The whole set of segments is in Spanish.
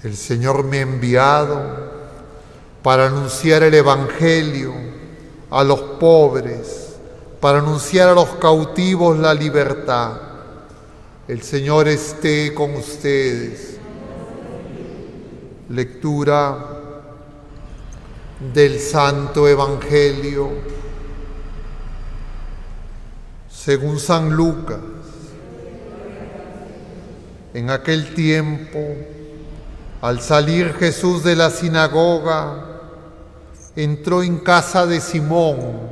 El Señor me ha enviado para anunciar el Evangelio a los pobres, para anunciar a los cautivos la libertad. El Señor esté con ustedes. Lectura del Santo Evangelio según San Lucas. En aquel tiempo, al salir Jesús de la sinagoga, entró en casa de Simón.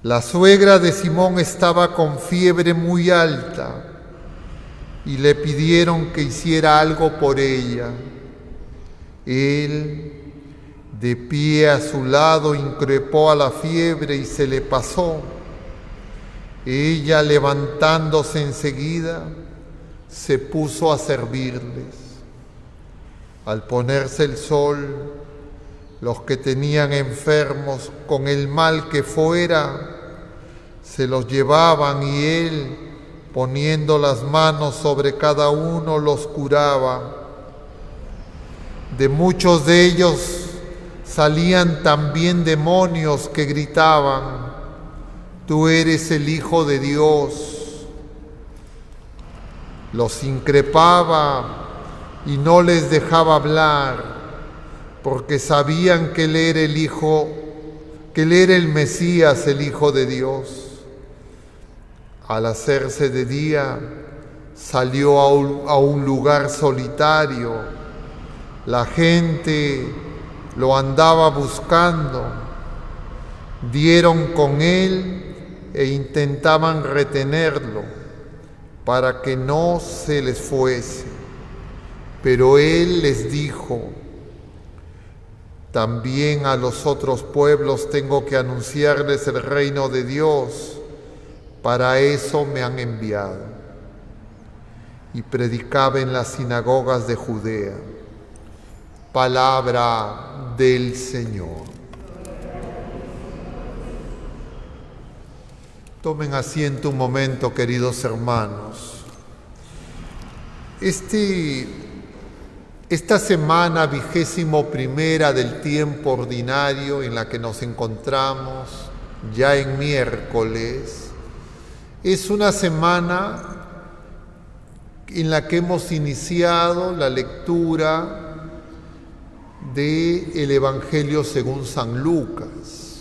La suegra de Simón estaba con fiebre muy alta y le pidieron que hiciera algo por ella. Él, de pie a su lado, increpó a la fiebre y se le pasó. Ella, levantándose enseguida, se puso a servirles. Al ponerse el sol, los que tenían enfermos con el mal que fuera, se los llevaban y él, poniendo las manos sobre cada uno, los curaba. De muchos de ellos salían también demonios que gritaban: «Tú eres el Hijo de Dios». Los increpaba y no les dejaba hablar, porque sabían que él era el Hijo, que él era el Mesías, el Hijo de Dios. Al hacerse de día, salió a un lugar solitario. La gente lo andaba buscando. Dieron con él e intentaban retenerlo para que no se les fuese. Pero él les dijo: «También a los otros pueblos tengo que anunciarles el reino de Dios. Para eso me han enviado». Y predicaba en las sinagogas de Judea. Palabra del Señor. Tomen asiento un momento, queridos hermanos. Esta semana 21ª del tiempo ordinario en la que nos encontramos, ya en miércoles, es una semana en la que hemos iniciado la lectura del Evangelio según San Lucas.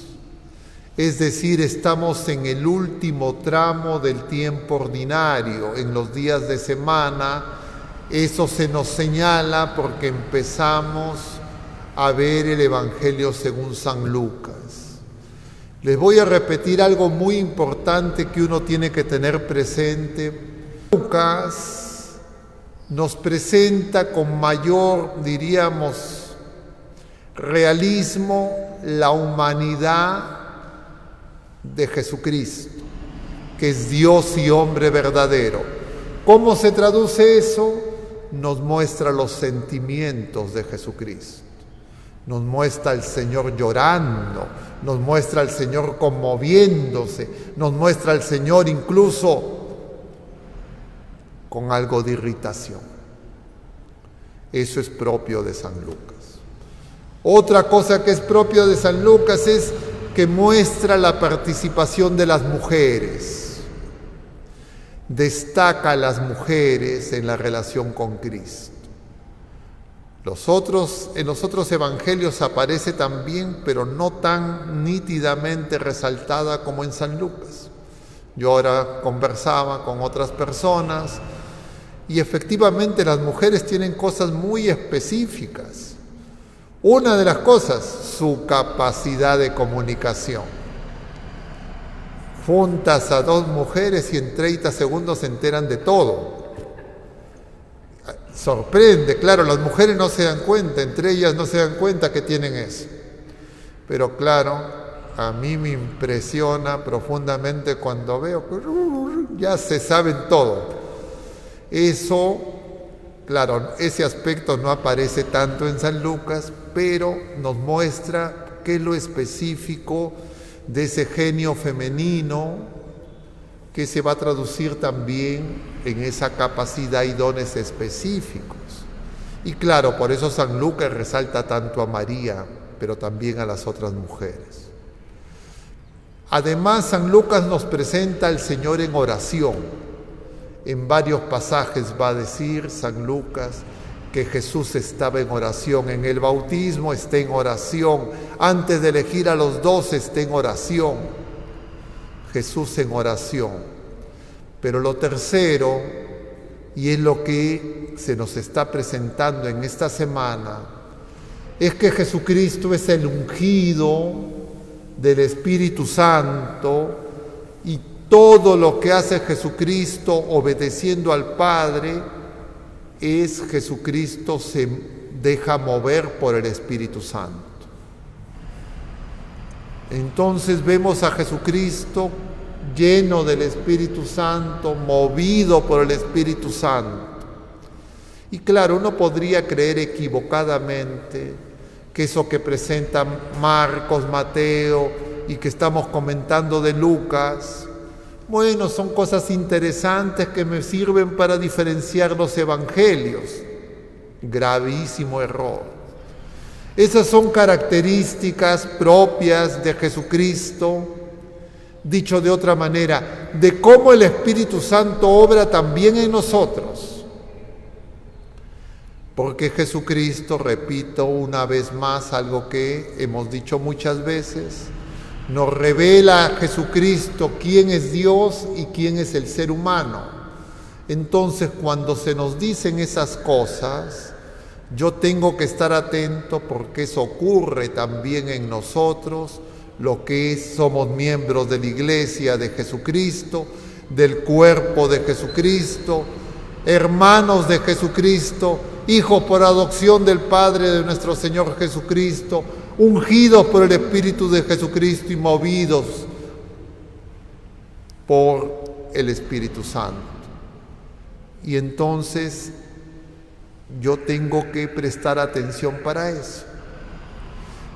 Es decir, estamos en el último tramo del tiempo ordinario, en los días de semana. Eso se nos señala porque empezamos a ver el Evangelio según San Lucas. Les voy a repetir algo muy importante que uno tiene que tener presente. Lucas nos presenta con mayor, diríamos, realismo la humanidad de Jesucristo, que es Dios y hombre verdadero. ¿Cómo se traduce eso? Nos muestra los sentimientos de Jesucristo. Nos muestra al Señor llorando, nos muestra al Señor conmoviéndose, nos muestra al Señor incluso con algo de irritación. Eso es propio de San Lucas. Otra cosa que es propio de San Lucas es que muestra la participación de las mujeres. Destaca a las mujeres en la relación con Cristo. En los otros evangelios aparece también, pero no tan nítidamente resaltada como en San Lucas. Yo ahora conversaba con otras personas y efectivamente las mujeres tienen cosas muy específicas. Una de las cosas, su capacidad de comunicación. Juntas a dos mujeres y en 30 segundos se enteran de todo. Sorprende, claro, las mujeres no se dan cuenta, entre ellas no se dan cuenta que tienen eso. Pero claro, a mí me impresiona profundamente cuando veo que ya se saben todo. Eso, claro, ese aspecto no aparece tanto en San Lucas, pero nos muestra qué es lo específico de ese genio femenino que se va a traducir también en esa capacidad y dones específicos. Y claro, por eso San Lucas resalta tanto a María, pero también a las otras mujeres. Además, San Lucas nos presenta al Señor en oración. En varios pasajes va a decir San Lucas que Jesús estaba en oración. En el bautismo está en oración. Antes de elegir a los 12 está en oración. Jesús en oración. Pero lo tercero, y es lo que se nos está presentando en esta semana, es que Jesucristo es el ungido del Espíritu Santo, y todo lo que hace Jesucristo obedeciendo al Padre es Jesucristo se deja mover por el Espíritu Santo. Entonces vemos a Jesucristo lleno del Espíritu Santo, movido por el Espíritu Santo. Y claro, uno podría creer equivocadamente que eso que presentan Marcos, Mateo y que estamos comentando de Lucas, bueno, son cosas interesantes que me sirven para diferenciar los evangelios. Gravísimo error. Esas son características propias de Jesucristo, dicho de otra manera, de cómo el Espíritu Santo obra también en nosotros. Porque Jesucristo, repito una vez más algo que hemos dicho muchas veces, nos revela a Jesucristo quién es Dios y quién es el ser humano. Entonces, cuando se nos dicen esas cosas, yo tengo que estar atento porque eso ocurre también en nosotros, lo que somos miembros de la Iglesia de Jesucristo, del cuerpo de Jesucristo, hermanos de Jesucristo, hijos por adopción del Padre de nuestro Señor Jesucristo, ungidos por el Espíritu de Jesucristo y movidos por el Espíritu Santo. Y entonces yo tengo que prestar atención para eso.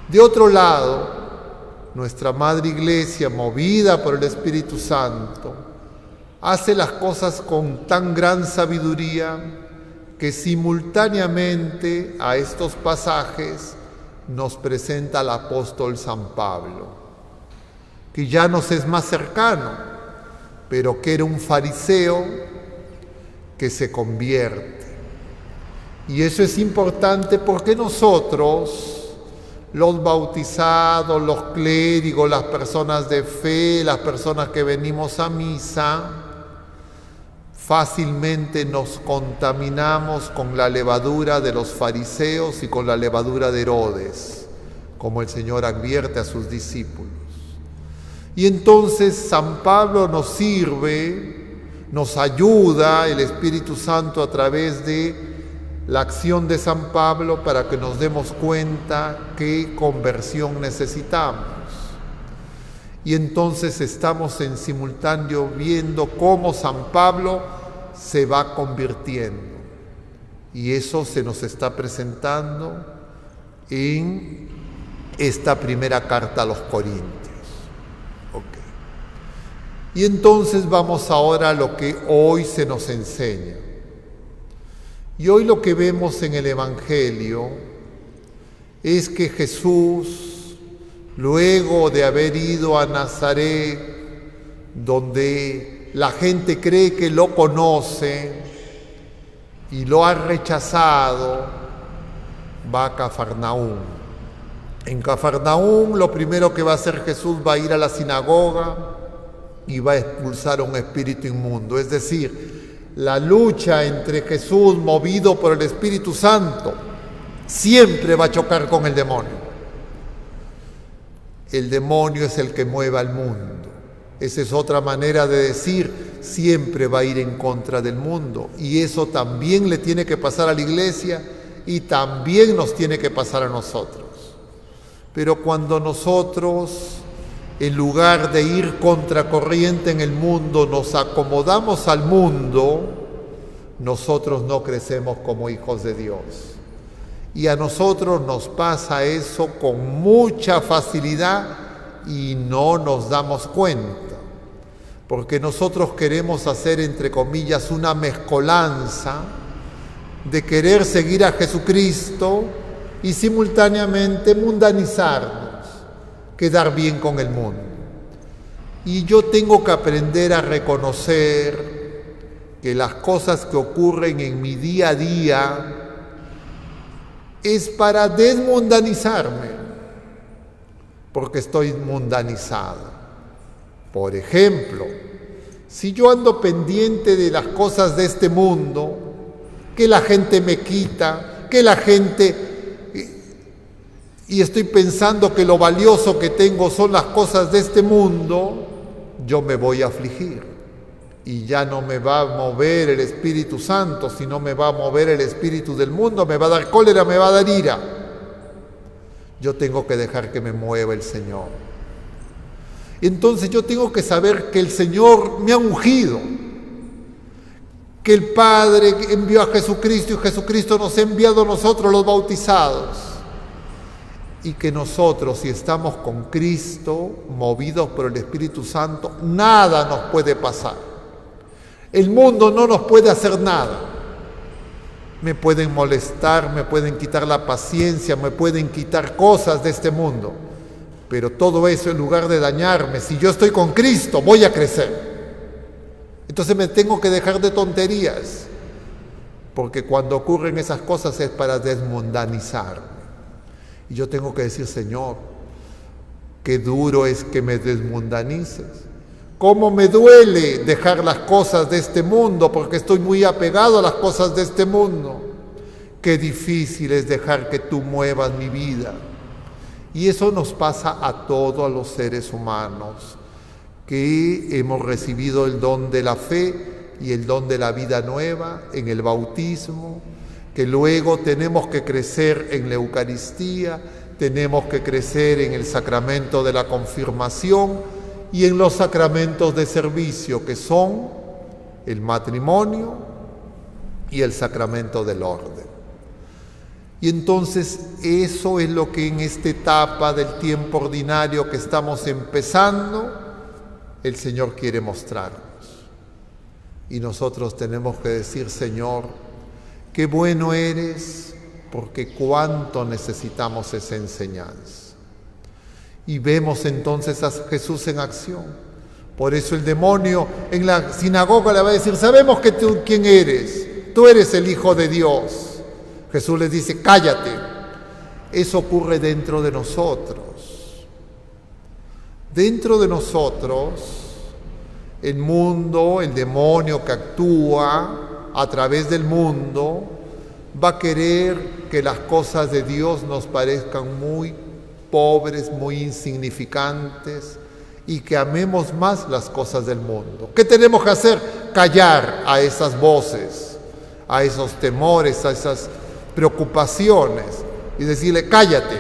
De otro lado, nuestra Madre Iglesia, movida por el Espíritu Santo, hace las cosas con tan gran sabiduría que simultáneamente a estos pasajes nos presenta al apóstol San Pablo, que ya nos es más cercano, pero que era un fariseo que se convierte. Y eso es importante porque nosotros, los bautizados, los clérigos, las personas de fe, las personas que venimos a misa, fácilmente nos contaminamos con la levadura de los fariseos y con la levadura de Herodes, como el Señor advierte a sus discípulos. Y entonces San Pablo nos sirve, nos ayuda, el Espíritu Santo a través de la acción de San Pablo para que nos demos cuenta qué conversión necesitamos. Y entonces estamos en simultáneo viendo cómo San Pablo se va convirtiendo. Y eso se nos está presentando en esta primera carta a los Corintios. Okay. Y entonces vamos ahora a lo que hoy se nos enseña. Y hoy lo que vemos en el Evangelio es que Jesús, luego de haber ido a Nazaret, donde la gente cree que lo conoce y lo ha rechazado, va a Cafarnaúm. En Cafarnaúm lo primero que va a hacer Jesús va a ir a la sinagoga y va a expulsar a un espíritu inmundo. Es decir, la lucha entre Jesús, movido por el Espíritu Santo, siempre va a chocar con el demonio. El demonio es el que mueve al mundo. Esa es otra manera de decir, siempre va a ir en contra del mundo. Y eso también le tiene que pasar a la Iglesia y también nos tiene que pasar a nosotros. Pero cuando nosotros, en lugar de ir contracorriente en el mundo, nos acomodamos al mundo, nosotros no crecemos como hijos de Dios. Y a nosotros nos pasa eso con mucha facilidad y no nos damos cuenta, porque nosotros queremos hacer, entre comillas, una mezcolanza de querer seguir a Jesucristo y simultáneamente mundanizarnos, quedar bien con el mundo. Y yo tengo que aprender a reconocer que las cosas que ocurren en mi día a día es para desmundanizarme, porque estoy mundanizado. Por ejemplo, si yo ando pendiente de las cosas de este mundo, que la gente me quita, que la gente, y estoy pensando que lo valioso que tengo son las cosas de este mundo, yo me voy a afligir. Y ya no me va a mover el Espíritu Santo, sino me va a mover el espíritu del mundo, me va a dar cólera, me va a dar ira. Yo tengo que dejar que me mueva el Señor. Entonces yo tengo que saber que el Señor me ha ungido, que el Padre envió a Jesucristo y Jesucristo nos ha enviado a nosotros los bautizados. Y que nosotros, si estamos con Cristo, movidos por el Espíritu Santo, nada nos puede pasar. El mundo no nos puede hacer nada. Me pueden molestar, me pueden quitar la paciencia, me pueden quitar cosas de este mundo. Pero todo eso, en lugar de dañarme, si yo estoy con Cristo, voy a crecer. Entonces me tengo que dejar de tonterías, porque cuando ocurren esas cosas es para desmundanizarme. Y yo tengo que decir, Señor, qué duro es que me desmundanices. Cómo me duele dejar las cosas de este mundo, porque estoy muy apegado a las cosas de este mundo. Qué difícil es dejar que tú muevas mi vida. Y eso nos pasa a todos los seres humanos, que hemos recibido el don de la fe y el don de la vida nueva en el bautismo, que luego tenemos que crecer en la Eucaristía, tenemos que crecer en el sacramento de la confirmación y en los sacramentos de servicio, que son el matrimonio y el sacramento del orden. Y entonces eso es lo que en esta etapa del tiempo ordinario que estamos empezando, el Señor quiere mostrarnos. Y nosotros tenemos que decir, Señor, qué bueno eres, porque cuánto necesitamos esa enseñanza. Y vemos entonces a Jesús en acción. Por eso el demonio en la sinagoga le va a decir, sabemos que tú quién eres, tú eres el Hijo de Dios. Jesús les dice, cállate. Eso ocurre dentro de nosotros. Dentro de nosotros, el mundo, el demonio que actúa a través del mundo, va a querer que las cosas de Dios nos parezcan muy pobres, muy insignificantes, y que amemos más las cosas del mundo. ¿Qué tenemos que hacer? Callar a esas voces, a esos temores, a esas preocupaciones, y decirle, cállate,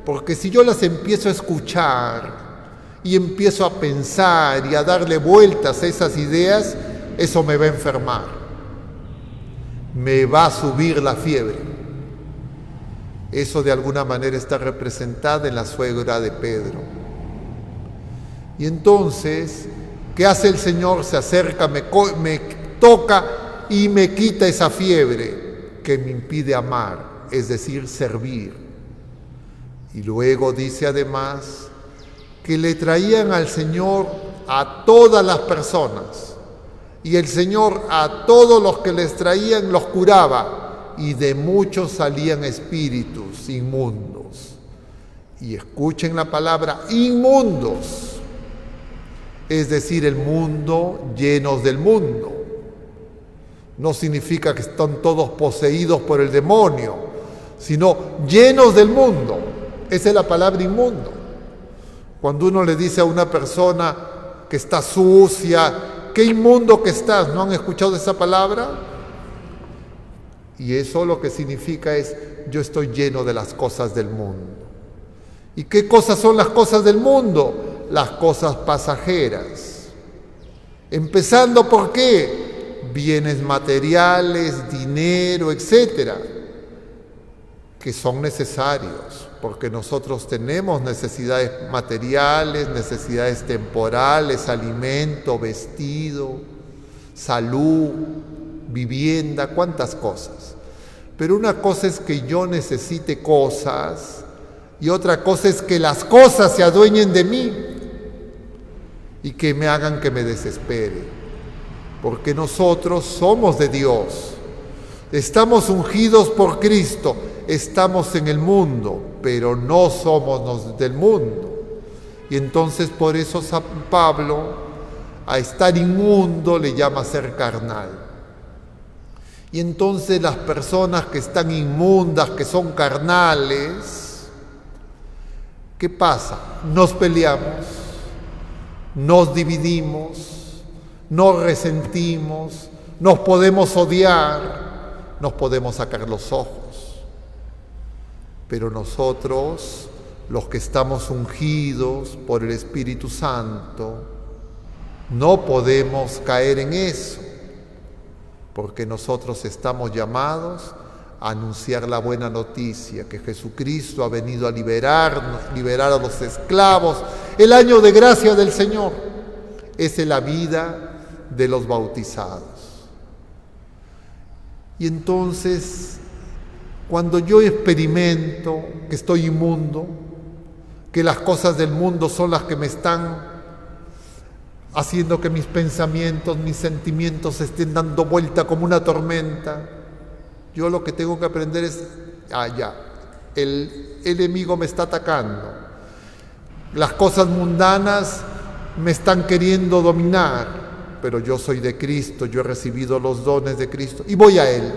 porque si yo las empiezo a escuchar y empiezo a pensar y a darle vueltas a esas ideas, eso me va a enfermar. Me va a subir la fiebre. Eso de alguna manera está representada en la suegra de Pedro. Y entonces, ¿qué hace el Señor? Se acerca, me toca y me quita esa fiebre que me impide amar, es decir, servir. Y luego dice además que le traían al Señor a todas las personas. Y el Señor a todos los que les traían los curaba, y de muchos salían espíritus inmundos. Y escuchen la palabra inmundos, es decir, el mundo, llenos del mundo. No significa que están todos poseídos por el demonio, sino llenos del mundo. Esa es la palabra inmundo. Cuando uno le dice a una persona que está sucia, qué inmundo que estás, ¿no han escuchado esa palabra? Y eso lo que significa es, yo estoy lleno de las cosas del mundo. ¿Y qué cosas son las cosas del mundo? Las cosas pasajeras. Empezando por qué? Bienes materiales, dinero, etcétera, que son necesarios, porque nosotros tenemos necesidades materiales, necesidades temporales, alimento, vestido, salud, vivienda, cuántas cosas. Pero una cosa es que yo necesite cosas y otra cosa es que las cosas se adueñen de mí y que me hagan que me desespere. Porque nosotros somos de Dios, estamos ungidos por Cristo, estamos en el mundo, pero no somos del mundo. Y entonces por eso San Pablo a estar inmundo le llama ser carnal. Y entonces las personas que están inmundas, que son carnales, ¿qué pasa? Nos peleamos, nos dividimos, nos resentimos, nos podemos odiar, nos podemos sacar los ojos. Pero nosotros, los que estamos ungidos por el Espíritu Santo, no podemos caer en eso, porque nosotros estamos llamados a anunciar la buena noticia, que Jesucristo ha venido a liberarnos, liberar a los esclavos. El año de gracia del Señor es la vida de los bautizados. Y entonces, cuando yo experimento que estoy inmundo, que las cosas del mundo son las que me están haciendo que mis pensamientos, mis sentimientos estén dando vuelta como una tormenta, yo lo que tengo que aprender es, el enemigo me está atacando, las cosas mundanas me están queriendo dominar, pero yo soy de Cristo, yo he recibido los dones de Cristo y voy a Él.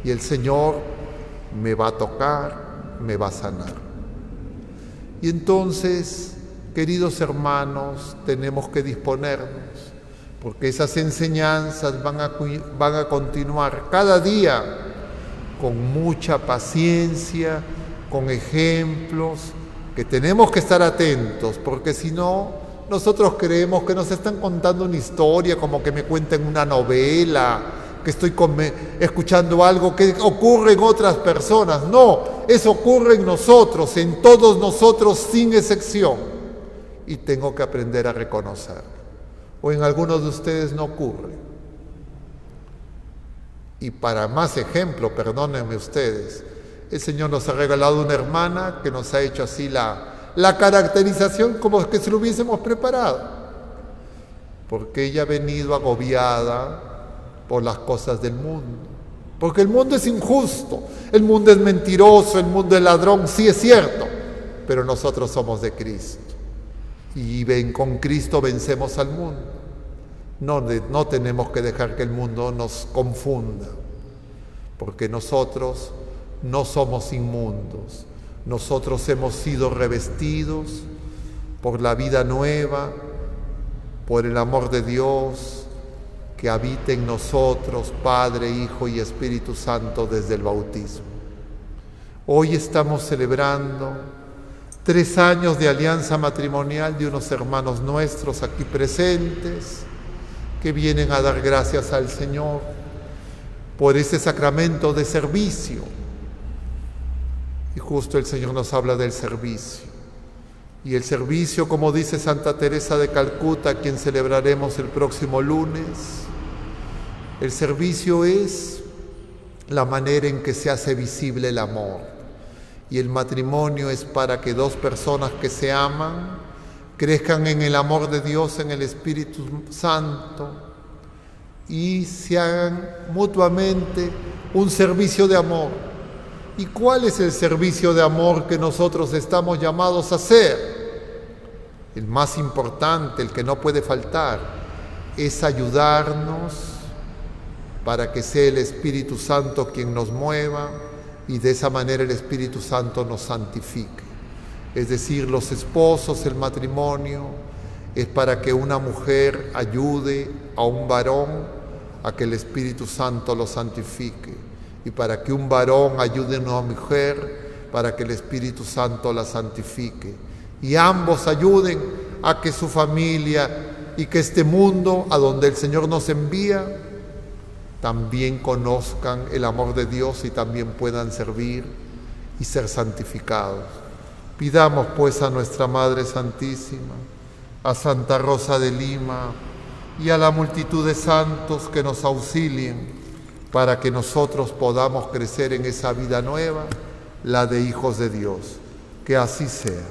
Y el Señor me va a tocar, me va a sanar. Y entonces, queridos hermanos, tenemos que disponernos, porque esas enseñanzas van a continuar cada día con mucha paciencia, con ejemplos, que tenemos que estar atentos, porque si no, nosotros creemos que nos están contando una historia, como que me cuenten una novela, que estoy escuchando algo que ocurre en otras personas. No, eso ocurre en nosotros, en todos nosotros sin excepción. Y tengo que aprender a reconocer. O en algunos de ustedes no ocurre. Y para más ejemplo, perdónenme ustedes, el Señor nos ha regalado una hermana que nos ha hecho así la caracterización como que se lo hubiésemos preparado. Porque ella ha venido agobiada por las cosas del mundo. Porque el mundo es injusto, el mundo es mentiroso, el mundo es ladrón, sí es cierto, pero nosotros somos de Cristo. Y con Cristo vencemos al mundo. No tenemos que dejar que el mundo nos confunda, porque nosotros no somos inmundos. Nosotros hemos sido revestidos por la vida nueva, por el amor de Dios que habita en nosotros, Padre, Hijo y Espíritu Santo desde el bautismo. Hoy estamos celebrando 3 años de alianza matrimonial de unos hermanos nuestros aquí presentes que vienen a dar gracias al Señor por ese sacramento de servicio. Y justo el Señor nos habla del servicio. Y el servicio, como dice Santa Teresa de Calcuta, a quien celebraremos el próximo lunes, el servicio es la manera en que se hace visible el amor. Y el matrimonio es para que 2 personas que se aman crezcan en el amor de Dios, en el Espíritu Santo, y se hagan mutuamente un servicio de amor. ¿Y cuál es el servicio de amor que nosotros estamos llamados a hacer? El más importante, el que no puede faltar, es ayudarnos para que sea el Espíritu Santo quien nos mueva, y de esa manera el Espíritu Santo nos santifique. Es decir, los esposos, el matrimonio, es para que una mujer ayude a un varón a que el Espíritu Santo lo santifique, y para que un varón ayude a una mujer para que el Espíritu Santo la santifique, y ambos ayuden a que su familia y que este mundo a donde el Señor nos envía también conozcan el amor de Dios y también puedan servir y ser santificados. Pidamos pues a nuestra Madre Santísima, a Santa Rosa de Lima y a la multitud de santos que nos auxilien para que nosotros podamos crecer en esa vida nueva, la de hijos de Dios. Que así sea.